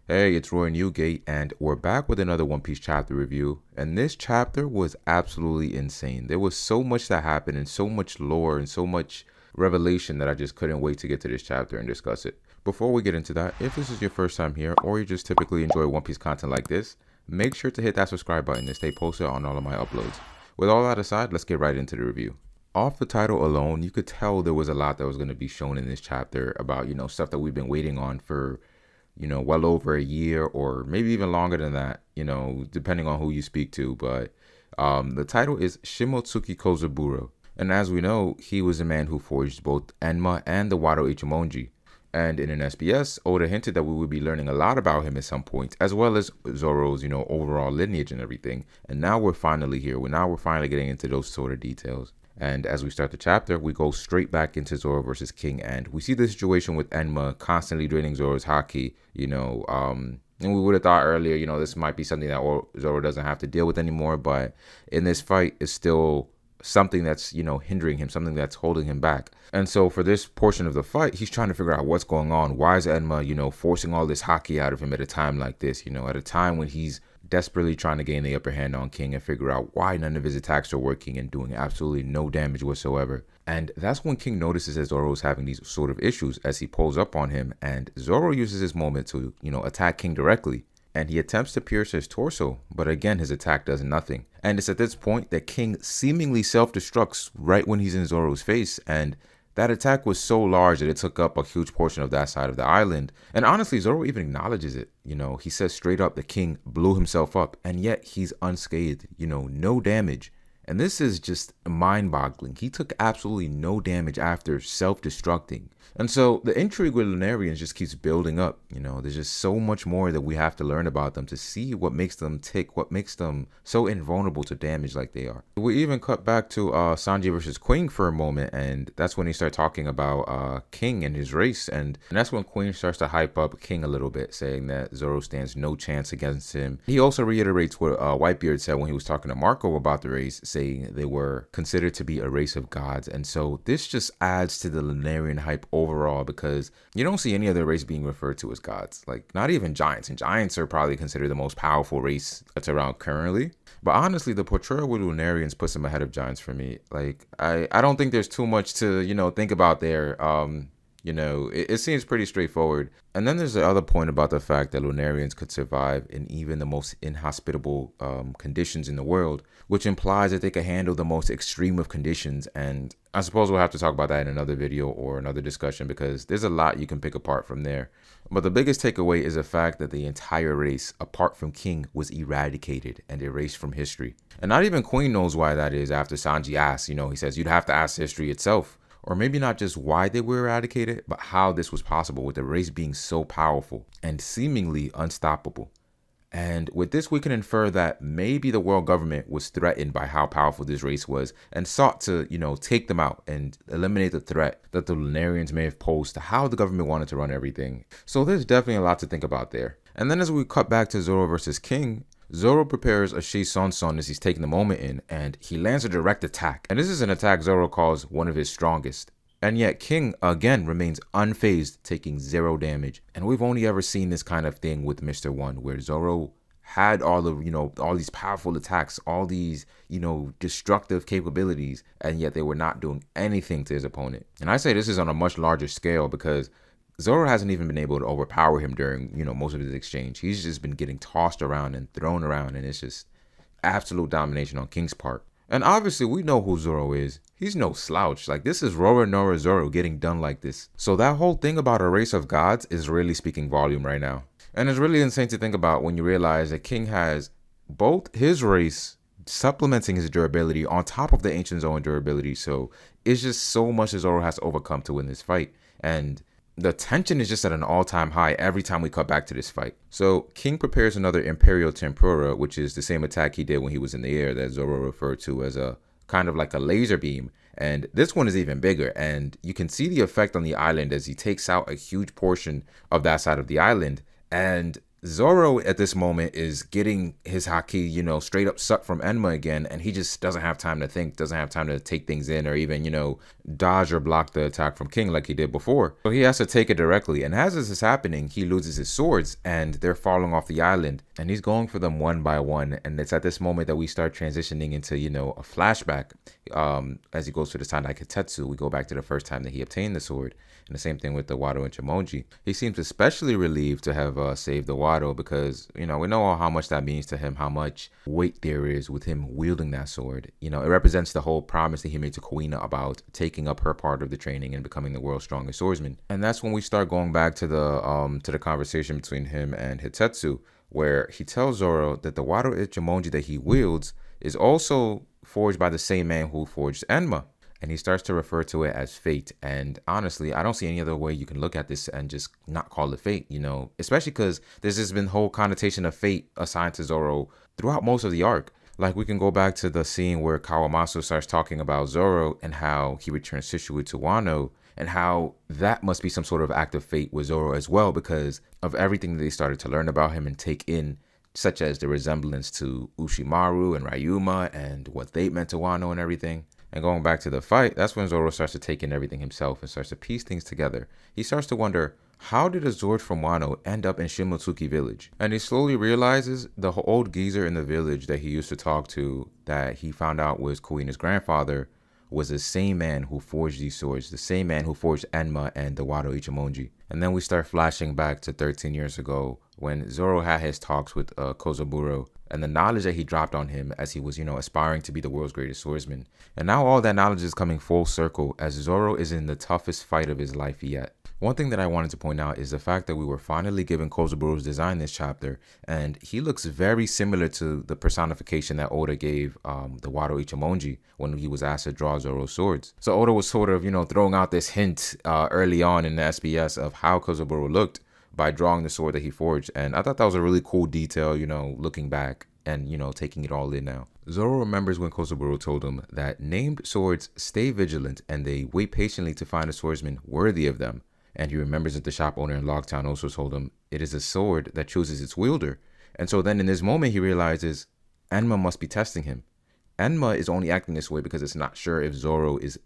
Hey, it's Roy Newgate, and we're back with another One Piece chapter review. And this chapter was absolutely insane. There was so much that happened, and so much lore, and so much revelation that I just couldn't wait to get to this chapter and discuss it. Before we get into that, if this is your first time here, or you just typically enjoy One Piece content like this, make sure to hit that subscribe button to stay posted on all of my uploads. With all that aside, let's get right into the review. Off the title alone, you could tell there was a lot that was going to be shown in this chapter about, stuff that we've been waiting on for well over a year or maybe even longer than that, depending on who you speak to. But the title is Shimotsuki Kozaburo. And as we know, he was a man who forged both Enma and the Wado Ichimonji. And in an SBS, Oda hinted that we would be learning a lot about him at some point, as well as Zoro's, overall lineage and everything. And now we're finally here. We're finally getting into those sort of details. And as we start the chapter, we go straight back into Zoro versus King, and we see the situation with Enma constantly draining Zoro's haki, and we would have thought earlier, this might be something that Zoro doesn't have to deal with anymore, but in this fight, it's still something that's, hindering him, something that's holding him back. And so for this portion of the fight, he's trying to figure out what's going on. Why is Enma, forcing all this haki out of him at a time like this, at a time when he's desperately trying to gain the upper hand on King and figure out why none of his attacks are working and doing absolutely no damage whatsoever. And that's when King notices that Zoro is having these sort of issues as he pulls up on him, and Zoro uses this moment to, attack King directly. And he attempts to pierce his torso, but again his attack does nothing. And it's at this point that King seemingly self-destructs right when he's in Zoro's face, and that attack was so large that it took up a huge portion of that side of the island. And honestly, Zoro even acknowledges it. He says straight up the King blew himself up, and yet he's unscathed, no damage. And this is just mind-boggling. He took absolutely no damage after self-destructing. And so the intrigue with Lunarians just keeps building up. There's just so much more that we have to learn about them to see what makes them tick, what makes them so invulnerable to damage like they are. We even cut back to Sanji versus Queen for a moment, and that's when he started talking about King and his race. And that's when Queen starts to hype up King a little bit, saying that Zoro stands no chance against him. He also reiterates what Whitebeard said when he was talking to Marco about the race, saying they were considered to be a race of gods. And so this just adds to the Lunarian hype overall, because you don't see any other race being referred to as gods, like not even giants, and giants are probably considered the most powerful race that's around currently. But honestly, the portrayal with Lunarians puts them ahead of giants for me. Like I don't think there's too much to think about there. It seems pretty straightforward. And then there's the other point about the fact that Lunarians could survive in even the most inhospitable conditions in the world, which implies that they could handle the most extreme of conditions. And I suppose we'll have to talk about that in another video or another discussion, because there's a lot you can pick apart from there. But the biggest takeaway is the fact that the entire race, apart from King, was eradicated and erased from history. And not even Queen knows why that is. After Sanji asks, he says you'd have to ask history itself. Or maybe not just why they were eradicated, but how this was possible with the race being so powerful and seemingly unstoppable. And with this, we can infer that maybe the world government was threatened by how powerful this race was and sought to, take them out and eliminate the threat that the Lunarians may have posed to how the government wanted to run everything. So there's definitely a lot to think about there. And then as we cut back to Zoro versus King, Zoro prepares a Shi-Son-Son as he's taking the moment in, and he lands a direct attack. And this is an attack Zoro calls one of his strongest. And yet King again remains unfazed, taking 0 damage. And we've only ever seen this kind of thing with Mr. One, where Zoro had all of, all these powerful attacks, all these, destructive capabilities, and yet they were not doing anything to his opponent. And I say this is on a much larger scale because Zoro hasn't even been able to overpower him during, most of his exchange. He's just been getting tossed around and thrown around, and it's just absolute domination on King's part. And obviously, we know who Zoro is. He's no slouch. Like, this is Roronoa Zoro getting done like this. So that whole thing about a race of gods is really speaking volume right now. And it's really insane to think about when you realize that King has both his race supplementing his durability on top of the Ancient Zone durability. So it's just so much that Zoro has to overcome to win this fight. And the tension is just at an all-time high every time we cut back to this fight. So King prepares another Imperial Tempura, which is the same attack he did when he was in the air that Zoro referred to as a kind of like a laser beam. And this one is even bigger, and you can see the effect on the island as he takes out a huge portion of that side of the island. And Zoro at this moment is getting his haki, straight up sucked from Enma again, and he just doesn't have time to think, doesn't have time to take things in, or even, dodge or block the attack from King like he did before. So he has to take it directly, and as this is happening, he loses his swords, and they're falling off the island, and he's going for them one by one, and it's at this moment that we start transitioning into, a flashback. As he goes to the Sandai Kitetsu, we go back to the first time that he obtained the sword. And the same thing with the Wado Ichimonji. He seems especially relieved to have saved the Wado because, we know how much that means to him, how much weight there is with him wielding that sword. It represents the whole promise that he made to Kuina about taking up her part of the training and becoming the world's strongest swordsman. And that's when we start going back to the conversation between him and Hitetsu, where he tells Zoro that the Wado Ichimonji that he wields is also forged by the same man who forged Enma. And he starts to refer to it as fate. And honestly, I don't see any other way you can look at this and just not call it fate, especially because there's just been whole connotation of fate assigned to Zoro throughout most of the arc. Like, we can go back to the scene where Kawamasu starts talking about Zoro and how he returns Shisui to Wano, and how that must be some sort of act of fate with Zoro as well because of everything that they started to learn about him and take in, such as the resemblance to Ushimaru and Ryuma and what they meant to Wano and everything. And going back to the fight, that's when Zoro starts to take in everything himself and starts to piece things together. He starts to wonder, how did a Zord from Wano end up in Shimotsuki village? And he slowly realizes the old geezer in the village that he used to talk to, that he found out was Kuina's grandfather, was the same man who forged these swords, the same man who forged Enma and the Wado Ichimonji. And then we start flashing back to 13 years ago when Zoro had his talks with Kozaburo and the knowledge that he dropped on him as he was, aspiring to be the world's greatest swordsman. And now all that knowledge is coming full circle as Zoro is in the toughest fight of his life yet. One thing that I wanted to point out is the fact that we were finally given Kozaburo's design this chapter, and he looks very similar to the personification that Oda gave the Wado Ichimonji when he was asked to draw Zoro's swords. So Oda was sort of, throwing out this hint early on in the SBS of how Kozaburo looked by drawing the sword that he forged, and I thought that was a really cool detail, looking back and, taking it all in now. Zoro remembers when Kozaburo told him that named swords stay vigilant and they wait patiently to find a swordsman worthy of them. And he remembers that the shop owner in Locktown also told him it is a sword that chooses its wielder. And so then in this moment, he realizes Enma must be testing him. Enma is only acting this way because it's not sure if Zoro is,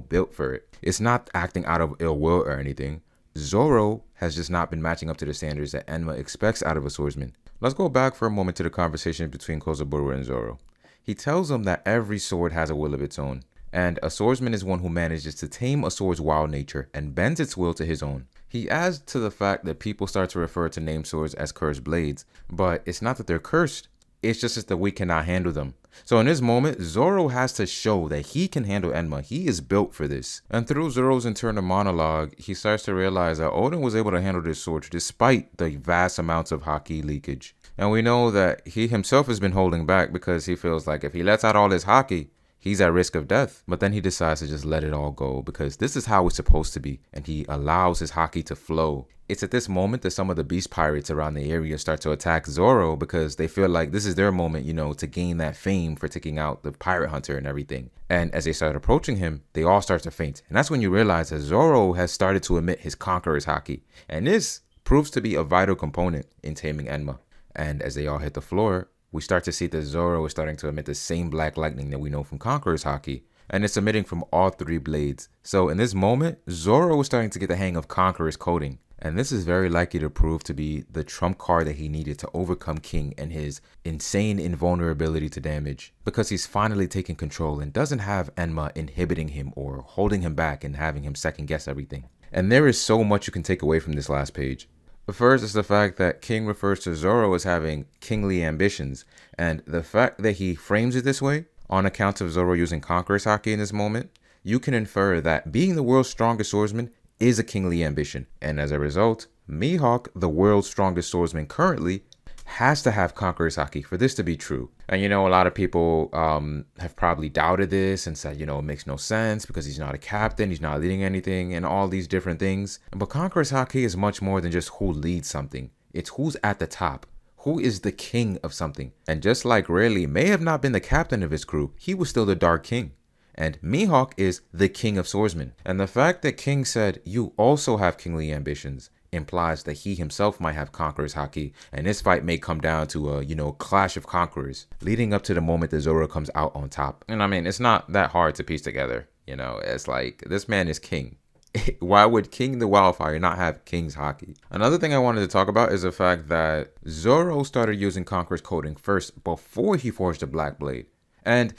built for it. It's not acting out of ill will or anything. Zoro has just not been matching up to the standards that Enma expects out of a swordsman. Let's go back for a moment to the conversation between Kozaburo and Zoro. He tells him that every sword has a will of its own, and a swordsman is one who manages to tame a sword's wild nature and bends its will to his own. He adds to the fact that people start to refer to named swords as cursed blades, but it's not that they're cursed, it's just that we cannot handle them. So in this moment, Zoro has to show that he can handle Enma. He is built for this. And through Zoro's internal monologue, he starts to realize that Oden was able to handle this sword despite the vast amounts of haki leakage. And we know that he himself has been holding back because he feels like if he lets out all his haki, he's at risk of death. But then he decides to just let it all go because this is how it's supposed to be. And he allows his haki to flow. It's at this moment that some of the beast pirates around the area start to attack Zoro because they feel like this is their moment, to gain that fame for taking out the pirate hunter and everything. And as they start approaching him, they all start to faint. And that's when you realize that Zoro has started to emit his conqueror's haki. And this proves to be a vital component in taming Enma. And as they all hit the floor, we start to see that Zoro is starting to emit the same black lightning that we know from Conqueror's haki. And it's emitting from all three blades. So in this moment, Zoro is starting to get the hang of Conqueror's coding. And this is very likely to prove to be the trump card that he needed to overcome King and his insane invulnerability to damage. Because he's finally taken control and doesn't have Enma inhibiting him or holding him back and having him second guess everything. And there is so much you can take away from this last page. But first is the fact that King refers to Zoro as having kingly ambitions. And the fact that he frames it this way, on account of Zoro using Conqueror's haki in this moment, you can infer that being the world's strongest swordsman is a kingly ambition. And as a result, Mihawk, the world's strongest swordsman currently, has to have Conqueror's haki for this to be true. And a lot of people have probably doubted this and said, it makes no sense because he's not a captain, he's not leading anything and all these different things. But Conqueror's haki is much more than just who leads something. It's who's at the top, who is the king of something. And just like Rayleigh may have not been the captain of his crew, he was still the Dark King. And Mihawk is the king of swordsmen. And the fact that King said, you also have kingly ambitions, implies that he himself might have Conqueror's haki, and this fight may come down to a, clash of conquerors, leading up to the moment that Zoro comes out on top. And I mean, it's not that hard to piece together. It's like, this man is king. Why would King the Wildfire not have King's haki? Another thing I wanted to talk about is the fact that Zoro started using Conqueror's coding first before he forged the Black Blade. And,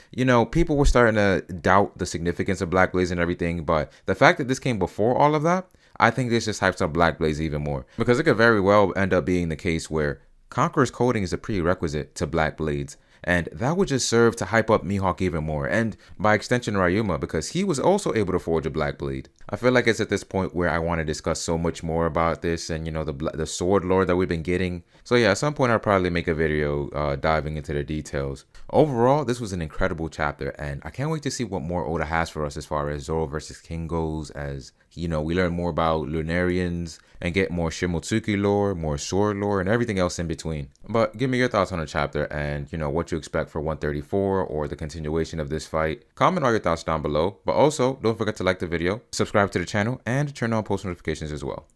people were starting to doubt the significance of Black Blades and everything, but the fact that this came before all of that, I think this just hypes up Black Blades even more. Because it could very well end up being the case where Conqueror's coding is a prerequisite to Black Blades, and that would just serve to hype up Mihawk even more, and by extension Ryuma, because he was also able to forge a Black Blade. I feel like it's at this point where I want to discuss so much more about this and, the sword lore that we've been getting. So yeah, at some point I'll probably make a video diving into the details. Overall, this was an incredible chapter, and I can't wait to see what more Oda has for us as far as Zoro versus King goes, as, we learn more about Lunarians and get more Shimotsuki lore, more sword lore, and everything else in between. But give me your thoughts on the chapter and, what you expect for 134 or the continuation of this fight. Comment all your thoughts down below, but also don't forget to like the video, subscribe to the channel, and turn on post notifications as well.